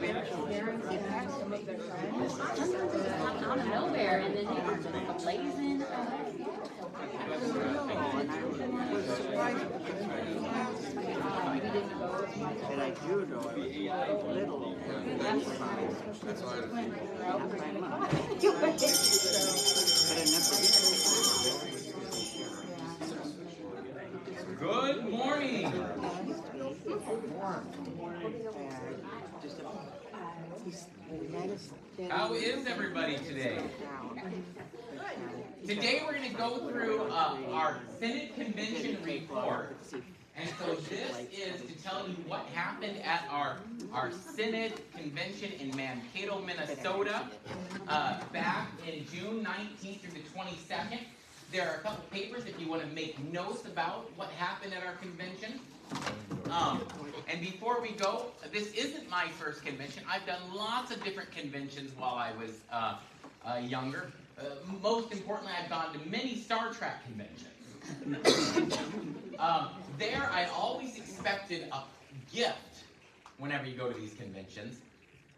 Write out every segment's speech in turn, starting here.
eventually he passed me. Out of nowhere, and then he was blazing. And I was surprised that I do know little. That's why Good morning. How is everybody today? Today we're going to go through our Synod Convention report. And so this is to tell you what happened at our Synod Convention in Mankato, Minnesota, back in June 19th through the 22nd. There are a couple papers if you want to make notes about what happened at our convention. And before we go, this isn't my first convention. I've done lots of different conventions while I was younger. Most importantly, I've gone to many Star Trek conventions. There, I always expected a gift whenever you go to these conventions.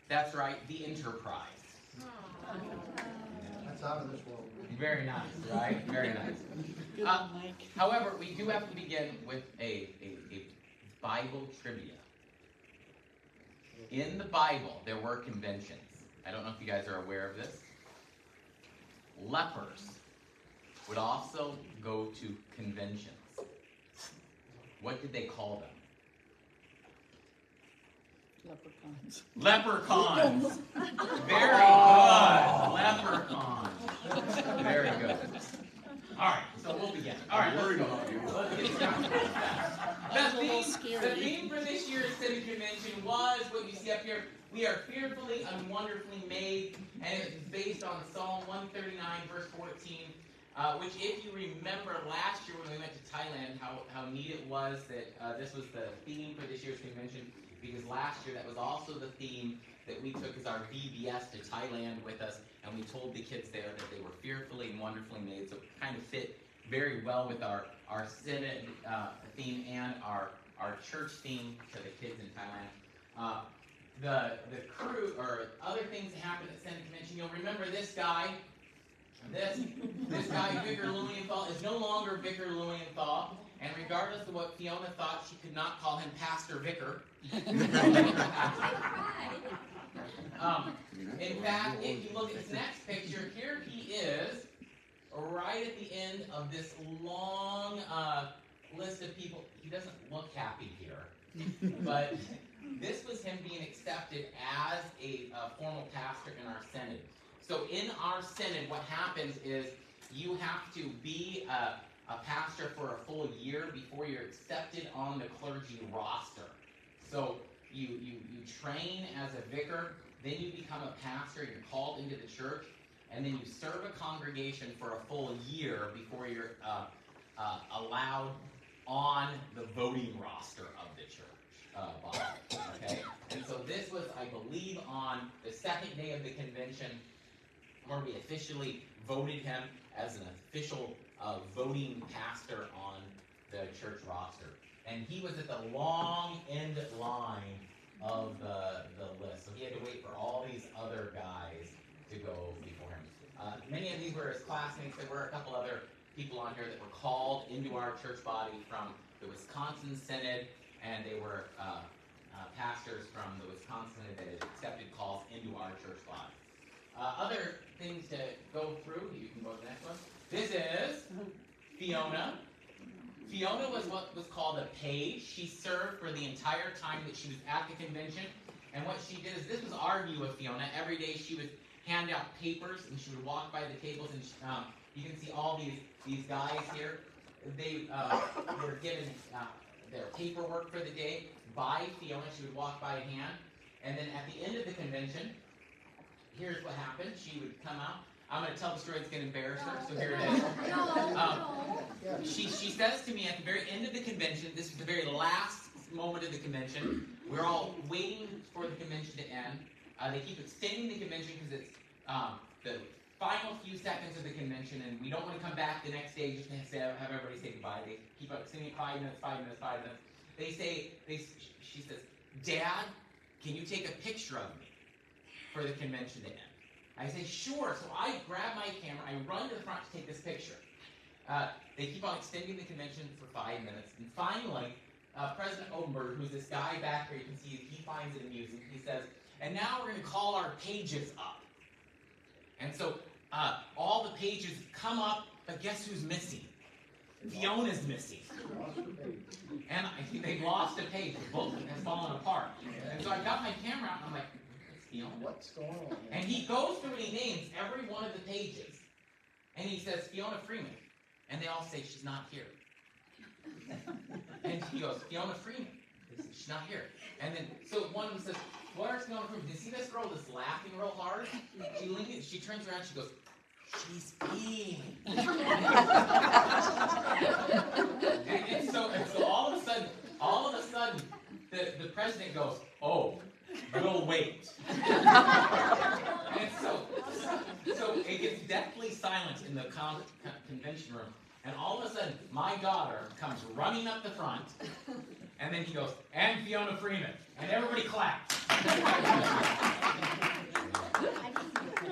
That's right, the Enterprise. That's out of this world. Very nice, right? Very nice. However, we do have to begin with a Bible trivia. In the Bible, there were conventions. I don't know if you guys are aware of this. Lepers would also go to conventions. What did they call them? Leprechauns. Very good. Leprechauns. Very good. All right, so we'll begin. All right, let's go. Let's get started. The theme for this year's Synod Convention was what you see up here. We are fearfully and wonderfully made, and it's based on Psalm 139, verse 14. Which, if you remember last year when we went to Thailand, how neat it was that this was the theme for this year's convention, because last year that was also the theme that we took as our VBS to Thailand with us, and we told the kids there that they were fearfully and wonderfully made, so it kind of fit very well with our Synod theme and our church theme to the kids in Thailand. The crew, or other things that happened at Synod Convention, you'll remember this guy. This guy, Vicar Lilienthal, is no longer Vicar Lilienthal, and regardless of what Fiona thought, she could not call him Pastor Vicar. In fact, if you look at this next picture, here he is, right at the end of this long list of people. He doesn't look happy here, but this was him being accepted as a formal pastor in our Synod. So in our Synod, what happens is you have to be a pastor for a full year before you're accepted on the clergy roster. So you train as a vicar, then you become a pastor, you're called into the church, and then you serve a congregation for a full year before you're allowed on the voting roster of the church body. Okay? And so this was, I believe, on the second day of the convention, where we officially voted him as an official voting pastor on the church roster. And he was at the long end line of the list. So he had to wait for all these other guys to go before him. Many of these were his classmates. There were a couple other people on here that were called into our church body from the Wisconsin Synod, and they were pastors from the Wisconsin Synod that had accepted calls into our church body. Other things to go through. You can go to the next one. This is Fiona. Fiona was what was called a page. She served for the entire time that she was at the convention. And what she did is, this was our view of Fiona. Every day she would hand out papers, and she would walk by the tables, and you can see all these guys here. They were given their paperwork for the day by Fiona. She would walk by hand. And then at the end of the convention, here's what happened. She would come out. I'm going to tell the story that's going to embarrass her, so here it is. She says to me at the very end of the convention, this is the very last moment of the convention, we're all waiting for the convention to end. They keep extending the convention because it's the final few seconds of the convention, and we don't want to come back the next day just to have everybody say goodbye. They keep extending it 5 minutes, 5 minutes, 5 minutes. She says, Dad, can you take a picture of me for the convention to end? I say, sure. So I grab my camera, I run to the front to take this picture. They keep on extending the convention for 5 minutes, and finally, President Obenberg, who's this guy back here, you can see he finds it amusing. He says, and now we're going to call our pages up. And so all the pages come up, but guess who's missing? Fiona's missing. And they've lost a page. The book has fallen apart. And so I got my camera out, and I'm like, Fiona? What's going on? And he goes through and he names every one of the pages. And he says, Fiona Freeman. And they all say, she's not here. And he goes, Fiona Freeman. They say, she's not here. And then, so one of them says, where's Fiona Freeman? Do you see this girl that's laughing real hard? She turns around, she goes, she's peeing. and so all of a sudden, the president goes, oh, we'll wait. And so it gets deathly silent in the convention room. And all of a sudden, my daughter comes running up the front, and then he goes, and Fiona Freeman. And everybody claps.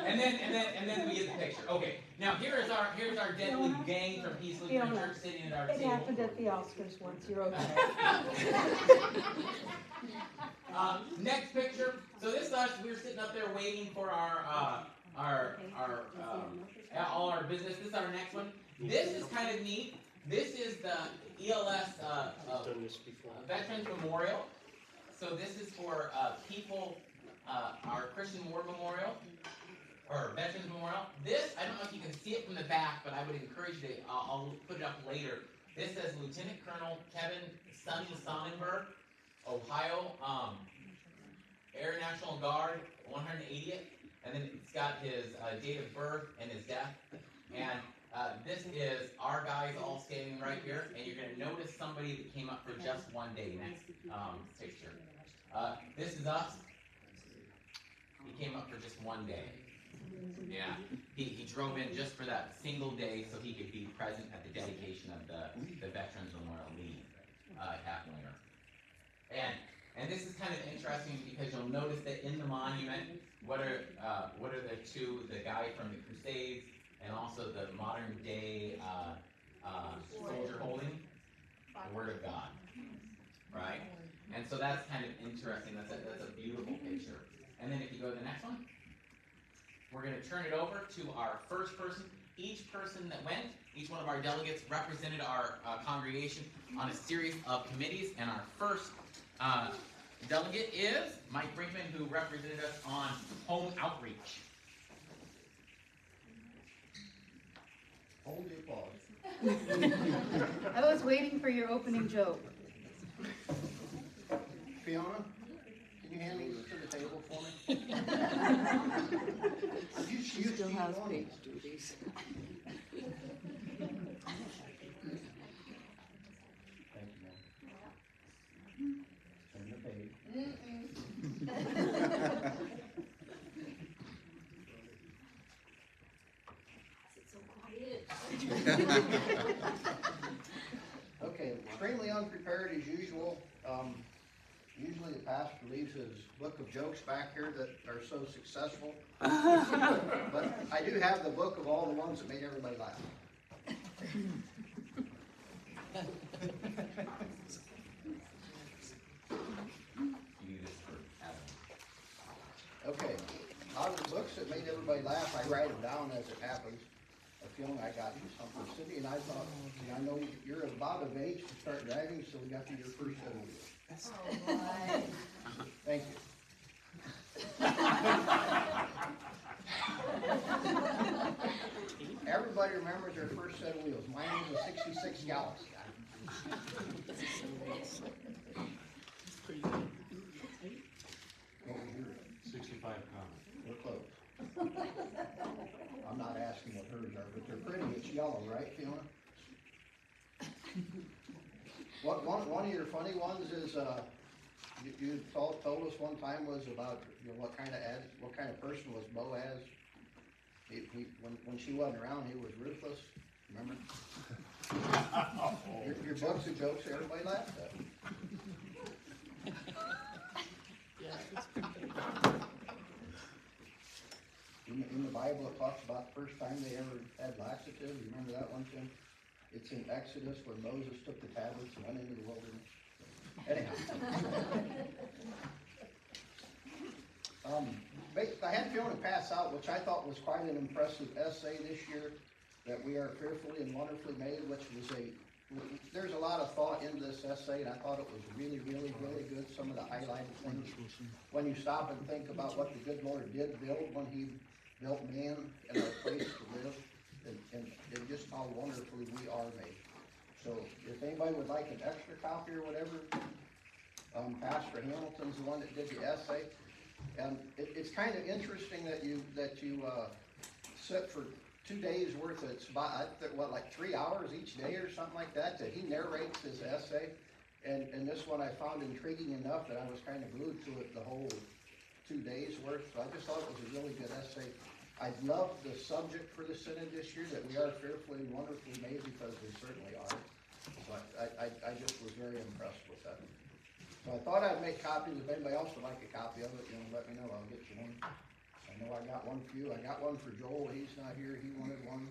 And then we get the picture. Okay, now here's our deadly gang from Peace Lutheran Church sitting at our It table. happened at the Oscars once. You're okay. Next picture. So this is us. We're sitting up there waiting for all our business. This is our next one. This is kind of neat. This is the ELS Veterans Memorial. So this is for people, our Christian War Memorial, or Veterans Memorial. This, I don't know if you can see it from the back, but I would encourage you to, I'll put it up later. This says Lieutenant Colonel Kevin Sonny Sonnenberg, Ohio, Air National Guard, 180th. And then it's got his date of birth and his death. And this is our guys all standing right here. And you're going to notice somebody that came up for just one day. Next picture. This is us. He came up for just one day. Yeah. He drove in just for that single day so he could be present at the dedication of the Veterans Memorial League half winter. And this is kind of interesting because you'll notice that in the monument, what are the two, the guy from the Crusades and also the modern day soldier holding the Word of God, right? And so that's kind of interesting. That's a beautiful picture. And then if you go to the next one, we're going to turn it over to our first person. Each person that went, each one of our delegates represented our congregation on a series of committees, and our first delegate is Mike Brinkman, who represented us on home outreach. Hold your applause. I was waiting for your opening joke. Fiona, can you hand these to the table for me? She still has page duties. Thank you, ma'am. Turn the page. Okay, extremely unprepared as usual. Usually the pastor leaves his book of jokes back here that are so successful. But I do have the book of all the ones that made everybody laugh. You do this for Adam. Okay, out of the books that made everybody laugh, I write them down as it happens. Feeling I got you something, Cindy, and I thought, see, I know you're about of age to start driving, so we got you your first set of wheels. Oh, boy. Thank you. Everybody remembers their first set of wheels. Mine was a 66 Galaxy. What was yours? 65 pounds. We're close. I'm not asking what hers are, but they're pretty. It's yellow, right, Fiona? One of your funny ones is you told us one time was about what kind of person was Boaz. When she wasn't around, he was ruthless. Remember? Your books of jokes everybody laughed at. In the Bible, it talks about the first time they ever had laxatives. You remember that one, Tim? It's in Exodus when Moses took the tablets and went into the wilderness. Anyhow. I had Fiona pass out, which I thought was quite an impressive essay this year, that we are fearfully and wonderfully made, which was there's a lot of thought in this essay, and I thought it was really, really, really good. Some of the highlighted things, when you stop and think about what the good Lord did build when he built man and a place to live, and just how wonderfully we are made. So if anybody would like an extra copy or whatever, Pastor Hamilton's the one that did the essay. And it's kind of interesting that you sit for 2 days worth of, it's about, like 3 hours each day or something like that he narrates his essay. And this one I found intriguing enough that I was kind of glued to it the whole 2 days worth. So I just thought it was a really good essay. I love the subject for the Synod this year, that we are fearfully and wonderfully made, because we certainly are. So I just was very impressed with that. So I thought I'd make copies. If anybody else would like a copy of it, let me know. I'll get you one. I know I got one for you. I got one for Joel. He's not here. He wanted one.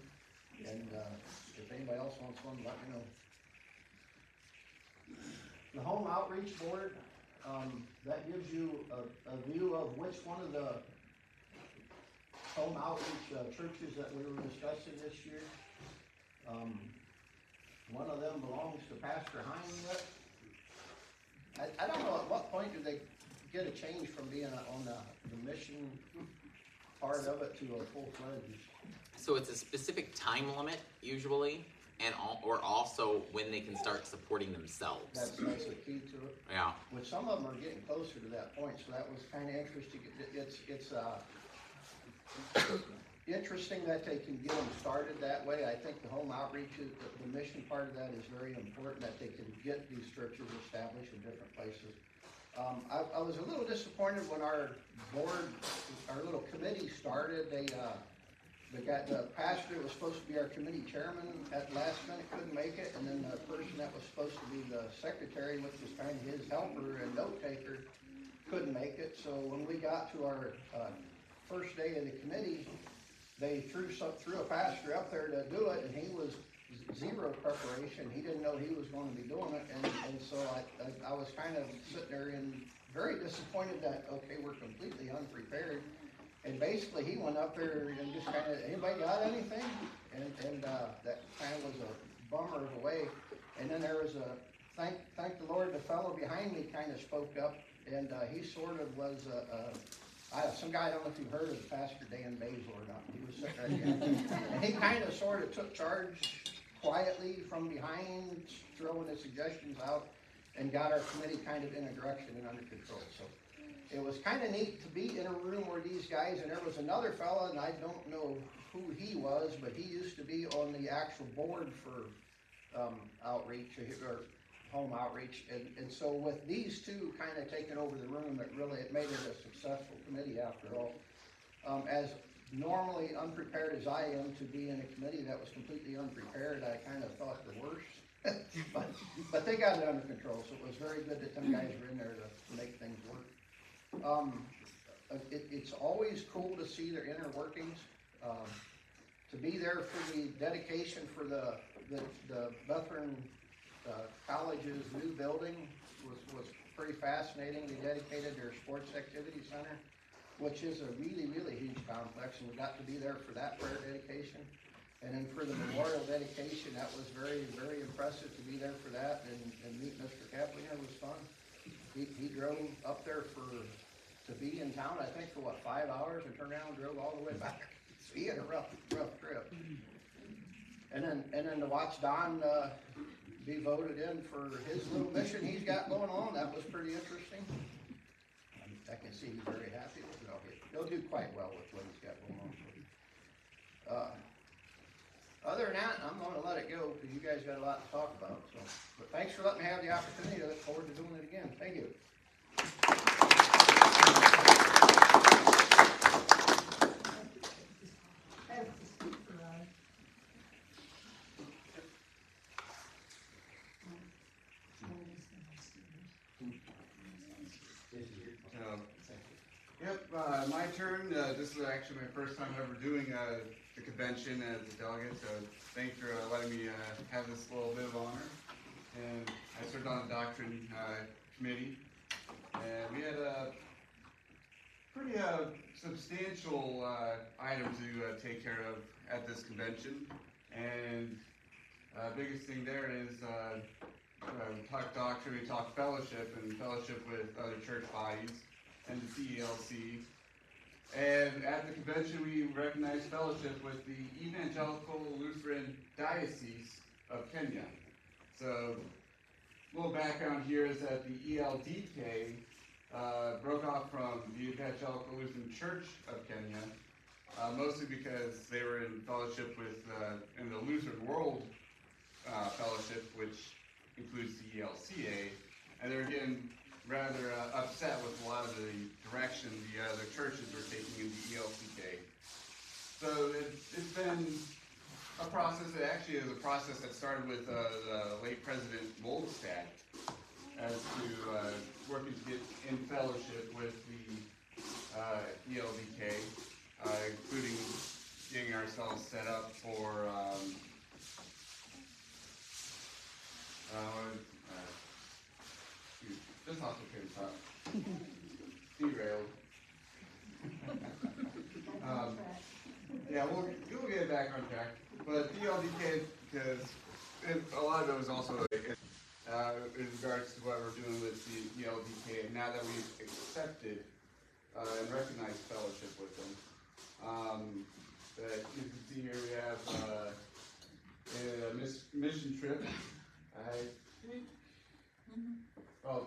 And if anybody else wants one, let me know. The Home Outreach Board, that gives you a view of which one of the home outreach churches that we were discussing this year. One of them belongs to Pastor Hines. I don't know at what point do they get a change from being on the mission part of it to a full-fledged. So it's a specific time limit usually, and or also when they can start supporting themselves. That's the key to it. Yeah. Which some of them are getting closer to that point, so that was kind of interesting. It's interesting that they can get them started that way. I think the home outreach, the mission part of that is very important, that they can get these churches established in different places. I was a little disappointed when our board, our little committee started. The pastor that was supposed to be our committee chairman at the last minute couldn't make it, and then the person that was supposed to be the secretary, which was kind of his helper and note taker, couldn't make it. So when we got to our first day of the committee, they threw a pastor up there to do it, and he was zero preparation. He didn't know he was going to be doing it, and so I was kind of sitting there and very disappointed that, okay, we're completely unprepared. And basically he went up there and just kind of, anybody got anything? And that kind of was a bummer of a way. And then there was thank the Lord, the fellow behind me kind of spoke up, and he sort of was some guy, I don't know if you've heard of Pastor Dan Basil or not. He was sitting right here. And he kind of sort of took charge quietly from behind, throwing the suggestions out, and got our committee kind of in a direction and under control. So it was kind of neat to be in a room where these guys, and there was another fella, and I don't know who he was, but he used to be on the actual board for outreach, or home outreach, and so with these two kind of taking over the room, it made it a successful committee after all. As normally unprepared as I am to be in a committee that was completely unprepared, I kind of thought the worst, but they got it under control, so it was very good that them guys were in there to make things work. It's always cool to see their inner workings. To be there for the dedication for the Bethlehem College's new building was pretty fascinating. They dedicated their sports activity center, which is a really, really huge complex, and we got to be there for that prayer dedication. And then for the memorial dedication, that was very, very impressive to be there for that, and meet Mr. Kaplinger was fun. He drove up there to be in town, I think, for 5 hours, and turned around and drove all the way back. So he had a rough trip. And then to watch Don be voted in for his little mission he's got going on, that was pretty interesting. I can see he's very happy with it. He'll do quite well with what he's got going on. Other than that, I'm going to let it go because you guys got a lot to talk about. So, but thanks for letting me have the opportunity. I look forward to doing it again. Thank you. My turn. This is actually my first time ever doing the convention as a delegate, so thanks for letting me have this little bit of honor. And I served on the doctrine committee, and we had a pretty substantial item to take care of at this convention. And biggest thing there is we talk doctrine, we talk fellowship, and fellowship with other church bodies and the CELC. And at the convention, we recognized fellowship with the Evangelical Lutheran Diocese of Kenya. So, a little background here is that the ELDK broke off from the Evangelical Lutheran Church of Kenya, mostly because they were in fellowship with in the Lutheran World Fellowship, which includes the ELCA, and they were getting rather upset with a lot of the direction the other churches were taking in the ELCK. So it's been a process. It actually is a process that started with the late President Moldstad as to working to get in fellowship with the ELDK, including getting ourselves set up for this also came up. Derailed. Yeah, we'll get it back on track. But the ELDK, because a lot of it was also in regards to what we're doing with the ELDK, now that we've accepted and recognized fellowship with them. That you can see here we have a mission trip. I think. Well,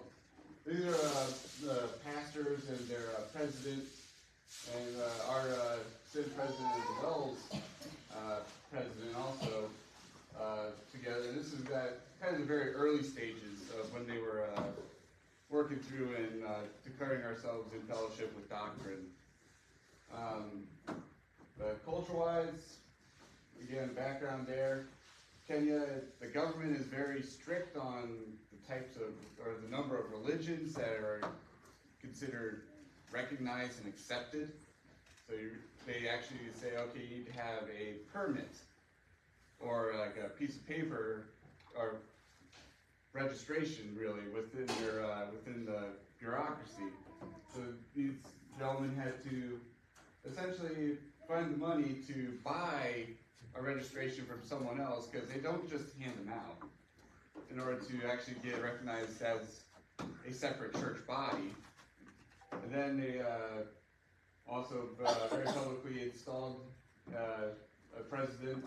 these are the pastors and their president, and our Synod president as well as president also together. This is that kind of the very early stages of when they were working through and declaring ourselves in fellowship with doctrine. But culture-wise, again, background there. Kenya, the government is very strict on the types of, or the number of religions that are considered recognized and accepted. So they actually say, okay, you need to have a permit or like a piece of paper or registration, really, within your within the bureaucracy. So these gentlemen had to essentially find the money to buy a registration from someone else, because they don't just hand them out in order to actually get recognized as a separate church body. And then they also very publicly installed a president.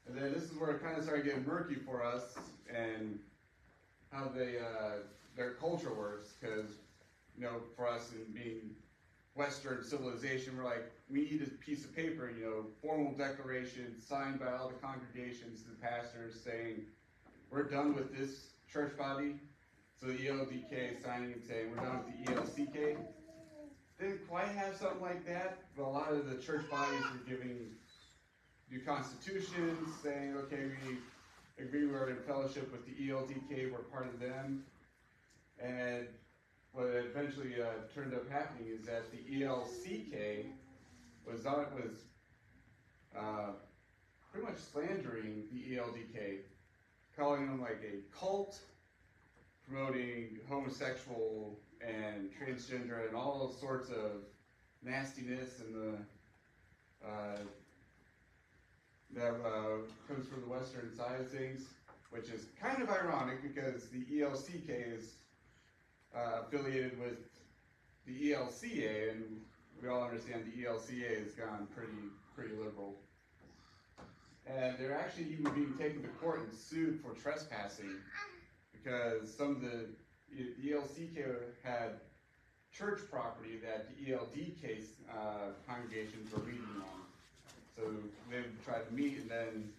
And then this is where it kind of started getting murky for us and how they their culture works, because you know, for us in being Western civilization, we're like, we need a piece of paper, you know, formal declaration signed by all the congregations, the pastors, saying we're done with this church body. So the ELDK signing and saying we're done with the ELCK. Didn't quite have something like that, but a lot of the church bodies were giving new constitutions, saying, okay, we agree we're in fellowship with the ELDK, we're part of them. And what eventually turned up happening is that the ELCK was pretty much slandering the ELDK, calling them like a cult, promoting homosexual and transgender and all sorts of nastiness and that comes from the Western side of things, which is kind of ironic because the ELCK is affiliated with the ELCA, and we all understand the ELCA has gone pretty liberal. And they're actually even being taken to court and sued for trespassing, because some of the ELCK had church property that the ELDK congregations were meeting on. So they tried to meet, and then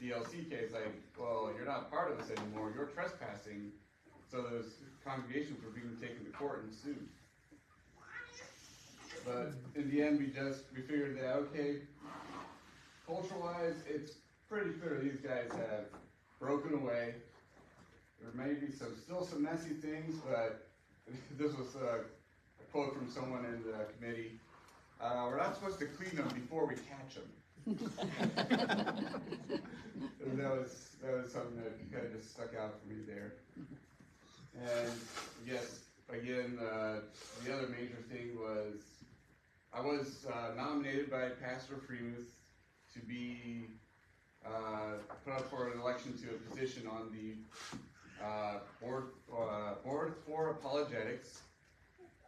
the ELCK is like, well, you're not part of us anymore, you're trespassing. So those congregations were being taken to court and sued. But in the end, we figured that, okay, culture-wise, it's pretty clear these guys have broken away. There may be still some messy things, but this was a quote from someone in the committee, we're not supposed to clean them before we catch them. that was something that kind of just stuck out for me there. And yes, again, the other major thing was I was nominated by Pastor Freemuth to be put up for an election to a position on the board for apologetics.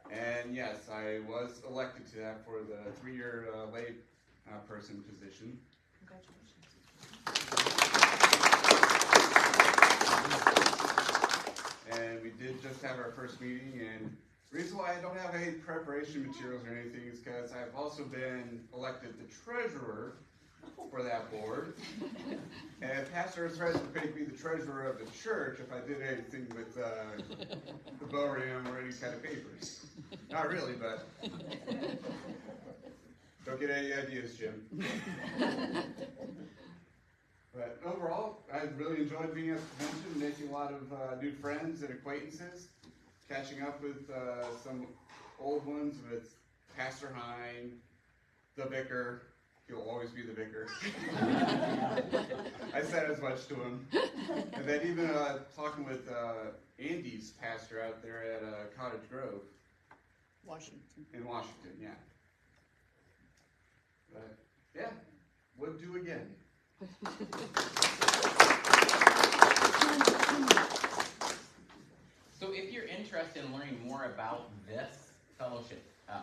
And yes, I was elected to that for the 3-year lay person position. And we did just have our first meeting, and the reason why I don't have any preparation materials or anything is because I've also been elected the treasurer for that board. And Pastor has threatened to make me the treasurer of the church if I did anything with the bow ram or any kind of papers. Not really, but don't get any ideas, Jim. But overall, I really enjoyed being at the convention, making a lot of new friends and acquaintances, catching up with some old ones with Pastor Hine, the vicar. He'll always be the vicar. I said as much to him. And then even talking with Andy's pastor out there at Cottage Grove. Washington. In Washington, yeah. But, yeah, would do again. So if you're interested in learning more about this fellowship,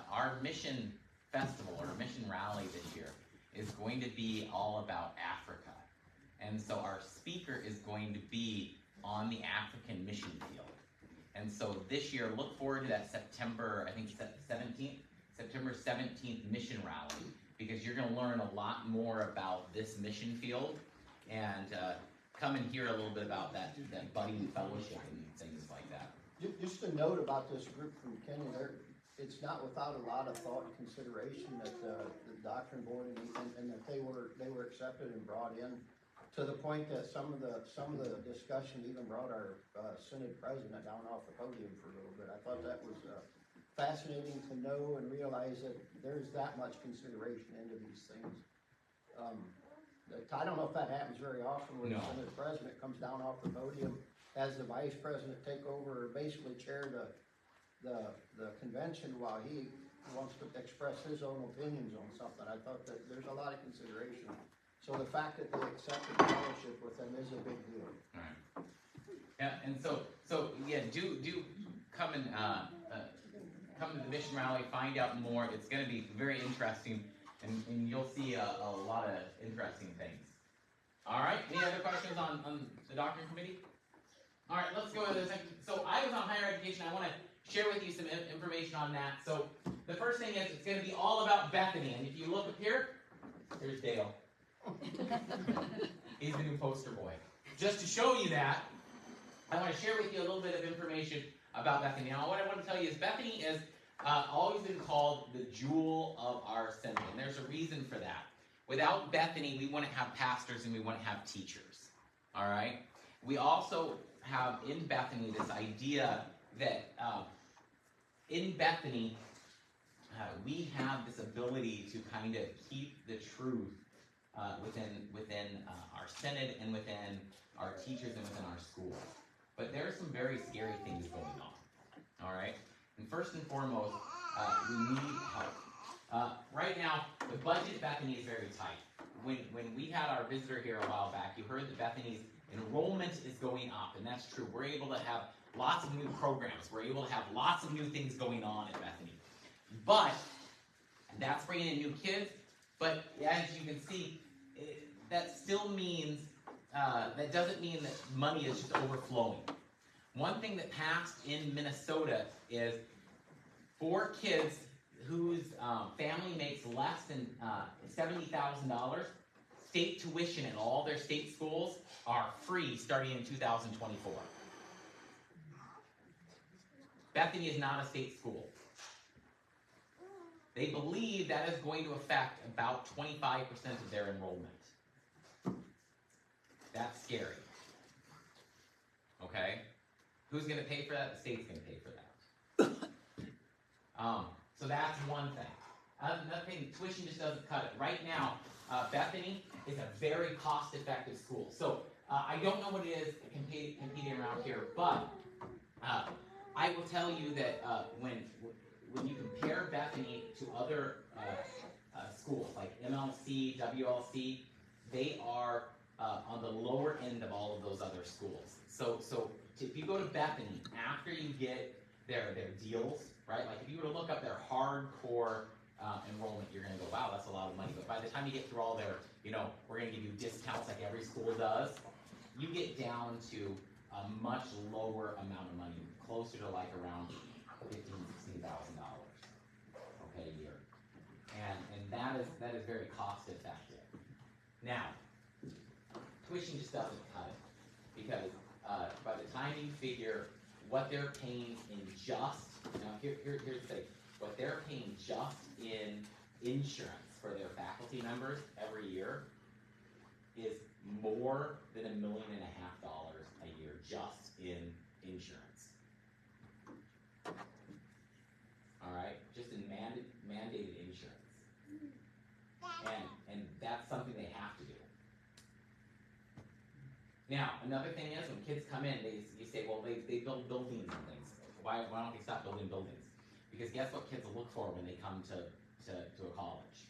our mission festival or mission rally this year is going to be all about Africa. And so our speaker is going to be on the African mission field. And so this year, look forward to that September 17th mission rally, because you're going to learn a lot more about this mission field and come and hear a little bit about that budding fellowship and things like that. Just a note about this group from Kenya, it's not without a lot of thought and consideration that the doctrine board and that they were accepted and brought in, to the point that some of the discussion even brought our Synod president down off the podium for a little bit. I thought that was fascinating to know and realize that there's that much consideration into these things. I don't know if that happens very often, where No. the Synod president comes down off the podium, has the vice president take over, or basically chair the convention while he wants to express his own opinions on something. I thought that there's a lot of consideration. So the fact that they accepted the fellowship with them is a big deal. All right. Yeah, and so yeah, do come and come to the mission rally, find out more. It's going to be very interesting, and you'll see a lot of interesting things. All right. Any other questions on the doctrine committee? All right, let's go to the second. So I was on higher education. I want to share with you some information on that. So the first thing is it's going to be all about Bethany, and if you look up here, here's Dale. He's the new poster boy. Just to show you that, I want to share with you a little bit of information about Bethany. Now, what I want to tell you is Bethany is always been called the jewel of our Synod, and there's a reason for that. Without Bethany, we wouldn't have pastors and we wouldn't have teachers. All right? We also have in Bethany this idea that in Bethany, we have this ability to kind of keep the truth within our Synod and within our teachers and within our schools. But there are some very scary things going on. All right? And first and foremost, we need help. Right now, the budget at Bethany is very tight. When we had our visitor here a while back, you heard that Bethany's enrollment is going up, and that's true. We're able to have lots of new programs. We're able to have lots of new things going on at Bethany. But that's bringing in new kids. But as you can see, that still means, that doesn't mean that money is just overflowing. One thing that passed in Minnesota is for kids whose family makes less than $70,000, state tuition in all their state schools are free starting in 2024. Bethany is not a state school. They believe that is going to affect about 25% of their enrollment. That's scary. Okay? Who's going to pay for that? The state's going to pay for that. So that's one thing. Another thing, tuition just doesn't cut it. Right now, Bethany is a very cost-effective school. So I don't know what it is competing around here, but I will tell you that when you compare Bethany to other schools like MLC, WLC, they are on the lower end of all of those other schools. So if you go to Bethany, after you get their deals, right? Like if you were to look up their hardcore enrollment, you're going to go, wow, that's a lot of money. But by the time you get through all their, we're going to give you discounts like every school does, you get down to a much lower amount of money, closer to like around $15,000, $16,000, okay, a year. And that is very cost effective. Now, tuition just doesn't cut it, because by the time you figure what they're paying in just, now here's the thing, what they're paying just in insurance for their faculty members every year is more than $1.5 million a year just in insurance. All right, just in mandated insurance, and that's something they have to do. Now, another thing is when kids come in, you say, well, they build buildings and things. Why don't they stop building buildings? Because guess what kids look for when they come to a college?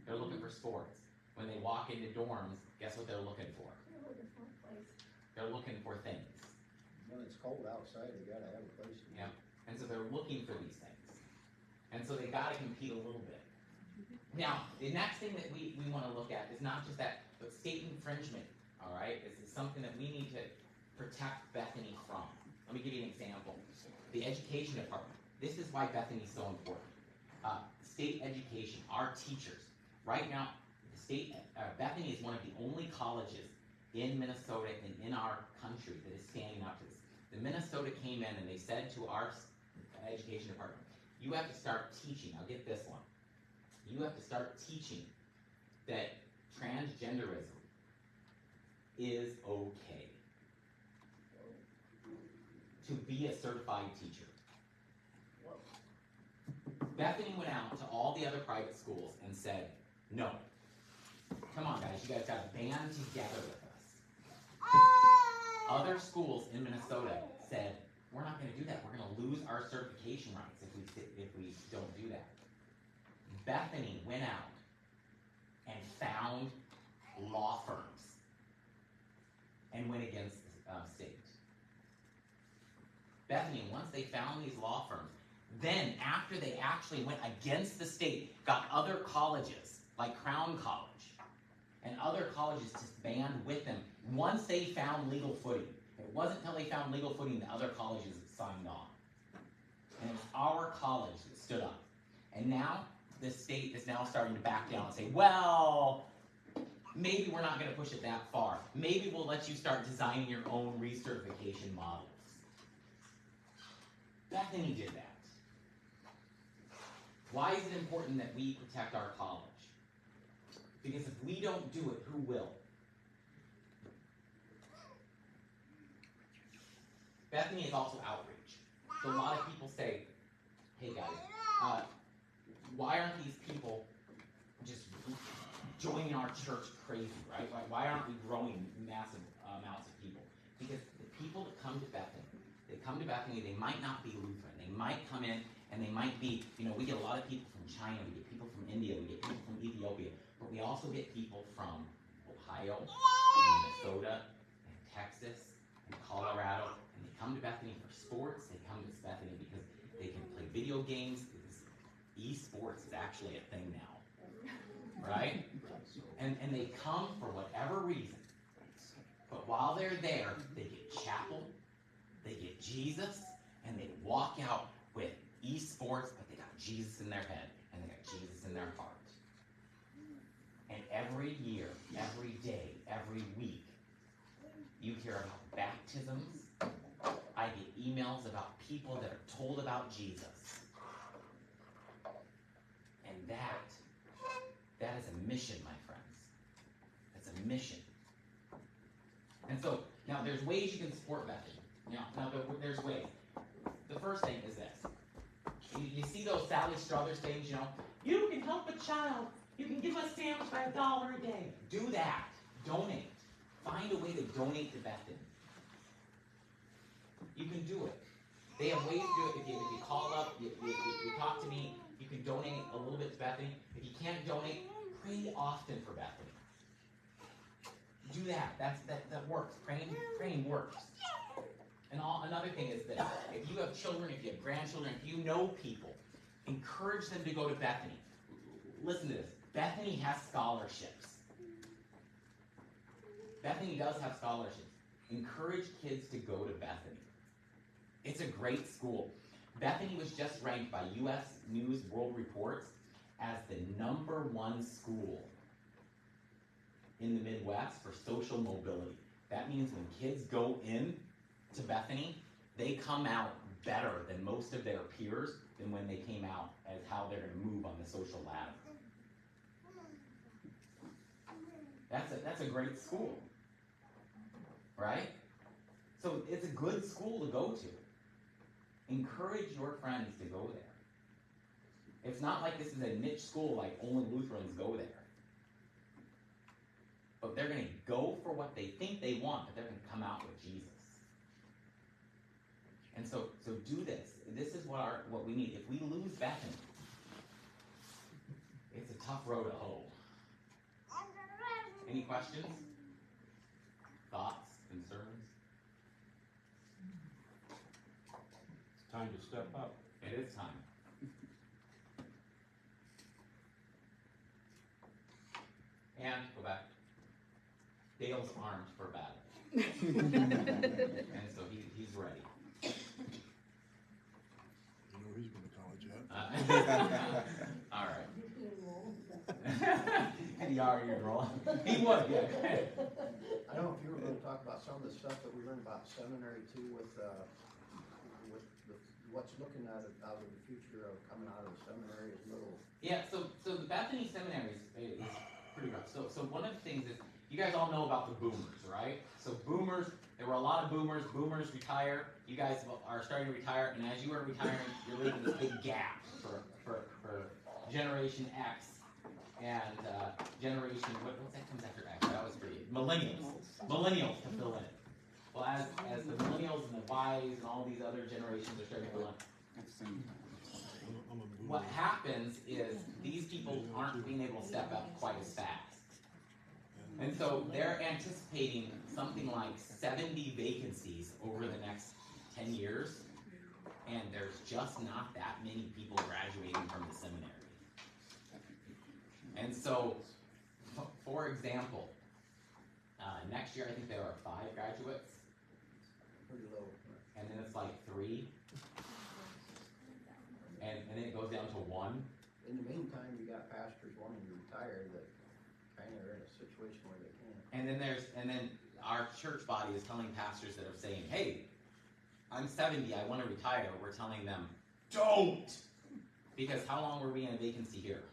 They're looking for sports. When they walk into dorms, guess what they're looking for? They're looking for things. When it's cold outside, they gotta have a place to. Yeah. And so they're looking for these things. And so they gotta compete a little bit. Now, the next thing that we want to look at is not just that, but state infringement, all right? This is something that we need to protect Bethany from. Let me give you an example. The education department. This is why Bethany is so important. State education, our teachers. Right now, Bethany is one of the only colleges in Minnesota and in our country that is standing up to this. The Minnesota came in and they said to our education department, you have to start teaching, now get this one, you have to start teaching that transgenderism is okay. To be a certified teacher. Bethany went out to all the other private schools and said, no. Come on, guys, you guys got to band together with us. Other schools in Minnesota said, we're not going to do that. We're going to lose our certification rights if we don't do that. Bethany went out and found law firms and went against the state. Bethany, once they found these law firms, then after they actually went against the state, got other colleges, like Crown College, and other colleges to band with them, once they found legal footing. It wasn't until they found legal footing that other colleges signed on. And it was our college that stood up. And now, the state is now starting to back down and say, well, maybe we're not going to push it that far. Maybe we'll let you start designing your own recertification models. Bethany did that. Why is it important that we protect our college? Because if we don't do it, who will? Bethany is also outreach. So a lot of people say, hey guys, why aren't these people just joining our church crazy, right? Why aren't we growing massive amounts of people? Because the people that come to Bethany, they might not be Lutheran. They might come in and they might be, we get a lot of people from China, we get people from India, we get people from Ethiopia, but we also get people from Ohio, and Minnesota, and Texas, and Colorado, and they come to Bethany for sports. They come to Bethany because they can play video games. E-sports is actually a thing now, right? And they come for whatever reason. But while they're there, they get chapel, they get Jesus, and they walk out with e-sports, but they got Jesus in their head, and they got Jesus in their heart. And every year, every day, every week, you hear about baptisms. I get emails about people that are told about Jesus. And that is a mission, my friends. It's a mission. And so, now there's ways you can support Bethany. Now there's ways. The first thing is this. You see those Sally Struthers things, you know? You can help a child. You can give a sandwich by $1 a day. Do that. Donate. Find a way to donate to Bethany. You can do it. They have ways to do it. If you call up, you talk to me, you can donate a little bit to Bethany. If you can't donate, pray often for Bethany. Do that. That works. Praying works. And another thing is that if you have children, if you have grandchildren, if you know people, encourage them to go to Bethany. Listen to this. Bethany has scholarships. Bethany does have scholarships. Encourage kids to go to Bethany. It's a great school. Bethany was just ranked by U.S. News World Reports as the #1 school in the Midwest for social mobility. That means when kids go in to Bethany, they come out better than most of their peers than when they came out as how they're going to move on the social ladder. That's a great school, right? So it's a good school to go to. Encourage your friends to go there. It's not like this is a niche school like only Lutherans go there. But they're going to go for what they think they want, but they're going to come out with Jesus. And so do this. This is what we need. If we lose Bethany, it's a tough road to hoe. Any questions? Thoughts? Concerns? It's time to step up. It is time. And go back. Dale's armed for battle. And so he's ready. You know he's going to college yet. All right. And he already rolling. He would, yeah. I don't know if you were gonna talk about some of the stuff that we learned about seminary too, with what's looking at it out of the future of coming out of the seminary is little. Yeah, so the Bethany Seminary is pretty rough. So one of the things is, you guys all know about the boomers, right? So boomers, there were a lot of boomers. Boomers retire. You guys are starting to retire, and as you are retiring, you're leaving this big gap for Generation X and Generation, what's that comes after X? That was for you. Millennials to fill in. Well, as the millennials and the Ys and all these other generations are starting to fill in, what happens is these people aren't being able to step up quite as fast. And so they're anticipating something like 70 vacancies over the next 10 years, and there's just not that many people graduating from the seminary. And so, for example, next year I think there are 5 graduates, Pretty low. and then it's like 3, and then it goes down to 1. In the meantime, you got pastors wanting to retire that kind of are in a situation where they can't. And then our church body is telling pastors that are saying, hey, I'm 70, I want to retire. We're telling them, don't! Because how long were we in a vacancy here?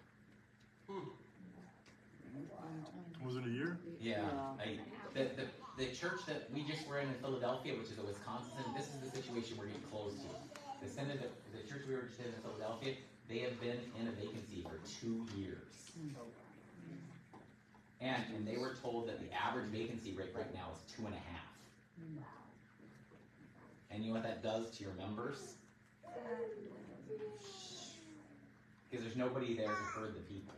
Was it a year? Yeah. The church that we just were in Philadelphia, which is a Wisconsin, this is the situation we're getting close to. The Synod, the church we were just in Philadelphia, they have been in a vacancy for 2 years. And they were told that the average vacancy rate right now is 2.5. And you know what that does to your members? Because there's nobody there to herd the people.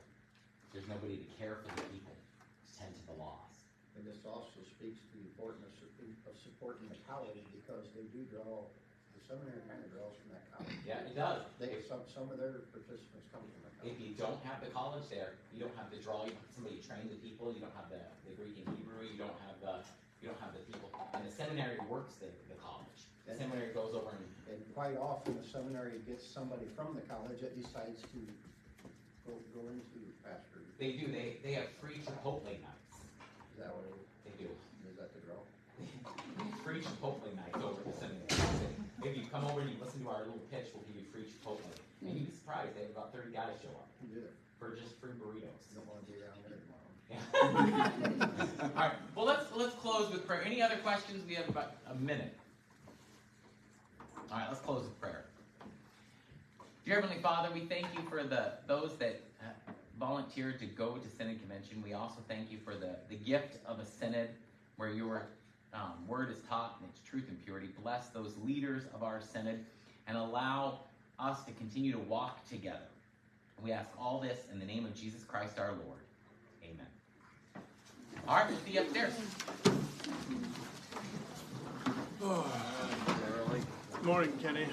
There's nobody to care for the people, to tend to the lost. And this also speaks to the importance of supporting the college, because they do draw, the seminary kind of draws from that college. Yeah, it does. Some of their participants come from the college. If you don't have the college there, you don't have the draw. You don't have somebody to train the people. You don't have the Greek and Hebrew. You don't have the people. And the seminary works the college. The seminary goes over And quite often, the seminary gets somebody from the college that decides to go into pastor. They do. They have free Chipotle nights. Is that what it is? They do. Is that the draw? Free Chipotle nights over at the seminary. If you come over and you listen to our little pitch, we'll give you free Chipotle. And you'd be surprised. They have about 30 guys show up Who did it? for just free burritos. Don't want to be around there tomorrow. Yeah. All right. Well, let's close with prayer. Any other questions? We have about a minute. All right. Let's close with prayer. Dear Heavenly Father, we thank you for those that volunteered to go to Synod Convention. We also thank you for the gift of a Synod where your word is taught in its truth and purity. Bless those leaders of our Synod and allow us to continue to walk together. We ask all this in the name of Jesus Christ our Lord. Amen. All right, we'll see you upstairs. Morning, Kenny.